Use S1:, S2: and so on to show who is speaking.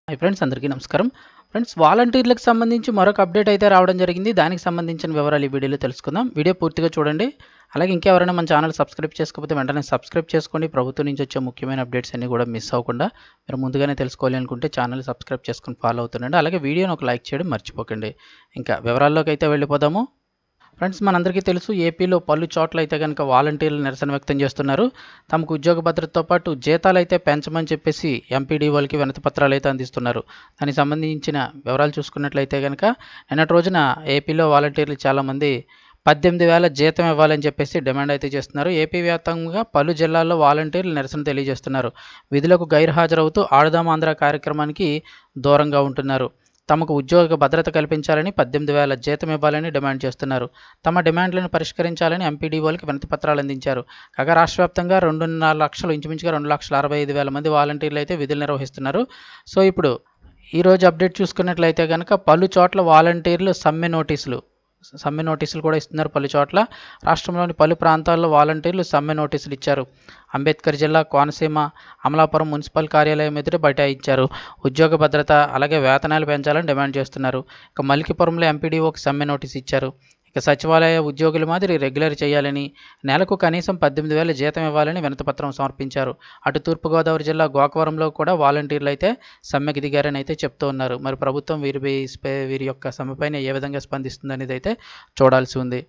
S1: Hi friends, అందరికీ నమస్కారం. Friends, వాలంటీర్లకు సంబంధించి మరొక అప్డేట్ అయితే రావడం జరిగింది. దానికి సంబంధించిన వివరాలు ఈ వీడియోలో తెలుసుకుందాం. వీడియో పూర్తిగా చూడండి. అలాగే ఇంకెవరైనా మన ఛానల్ సబ్స్క్రైబ్ చేసుకోకపోతే వెంటనే సబ్స్క్రైబ్ చేసుకోండి. ప్రభుత్వం నుంచి వచ్చే ముఖ్యమైన అప్డేట్స్ అన్ని కూడా మిస్ అవ్వకుండా మీరు ముందుగానే తెలుసుకోవాలి అనుకుంటే ఛానల్ సబ్స్క్రైబ్ చేసుకొని ఫాలో అవుతుండండి. అలాగే వీడియోని ఒక లైక్ చేయడం మర్చిపోకండి. ఇంకా వివరాల్లోకి అయితే వెళ్ళిపోదాము. ఫ్రెండ్స్, మనందరికీ తెలుసు, ఏపీలో పలు చోట్ల అయితే కనుక వాలంటీర్లు నిరసన వ్యక్తం చేస్తున్నారు. తమకు ఉద్యోగ భద్రతతో పాటు జీతాలు అయితే పెంచమని చెప్పేసి ఎంపీడీఓలకి వినతి పత్రాలు అయితే అందిస్తున్నారు. దానికి సంబంధించిన వివరాలు చూసుకున్నట్లయితే కనుక నిన్నటి రోజున ఏపీలో వాలంటీర్లు చాలామంది 18,000 జీతం ఇవ్వాలని చెప్పేసి డిమాండ్ అయితే చేస్తున్నారు. ఏపీ వ్యాప్తంగా పలు జిల్లాల్లో వాలంటీర్లు నిరసన తెలియజేస్తున్నారు. విధులకు గైర్హాజరవుతూ ఆడుదాం ఆంధ్ర కార్యక్రమానికి దూరంగా ఉంటున్నారు. తమకు ఉద్యోగ భద్రత కల్పించాలని, 18,000 జీతం ఇవ్వాలని డిమాండ్ చేస్తున్నారు. తమ డిమాండ్లను పరిష్కరించాలని ఎంపీడీఓలకు వినతి పత్రాలు అందించారు. కాగా రాష్ట్ర వ్యాప్తంగా 2.5 లక్షలు, ఇంచుమించుగా 2,65,000 మంది వాలంటీర్లు అయితే విధులు నిర్వహిస్తున్నారు. సో ఇప్పుడు ఈరోజు అప్డేట్ చూసుకున్నట్లయితే కనుక పలు చోట్ల వాలంటీర్లు సమ్మె నోటీసులు కూడా ఇస్తున్నారు. పలు చోట్ల రాష్ట్రంలోని పలు ప్రాంతాల్లో వాలంటీర్లు సమ్మె నోటీసులు ఇచ్చారు. అంబేద్కర్ జిల్లా, కోనసీమ, అమలాపురం మున్సిపల్ కార్యాలయం ఎదుట బైఠాయించారు. ఉద్యోగ భద్రత అలాగే వేతనాలు పెంచాలని డిమాండ్ చేస్తున్నారు. ఇక మలికిపురంలో ఎంపీడీఓకి సమ్మె నోటీసు ఇచ్చారు. ఇక సచివాలయ ఉద్యోగుల మాదిరి రెగ్యులర్ చేయాలని, నెలకు కనీసం 18,000 జీతం ఇవ్వాలని వినతిపత్రం సమర్పించారు. అటు తూర్పుగోదావరి జిల్లా గోకవరంలో కూడా వాలంటీర్లు అయితే సమ్మెకి దిగారని అయితే చెప్తూ ఉన్నారు. మరి ప్రభుత్వం వీరి యొక్క సమ్మెపైన ఏ విధంగా స్పందిస్తుంది అనేది అయితే చూడాల్సి ఉంది.